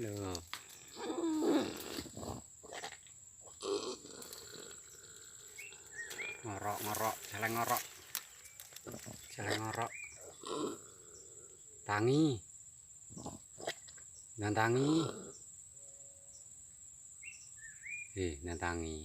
Loh. Ngorok, celeng ngorok. Celeng ngorok. Tangi. Dan tangi. Nantangi.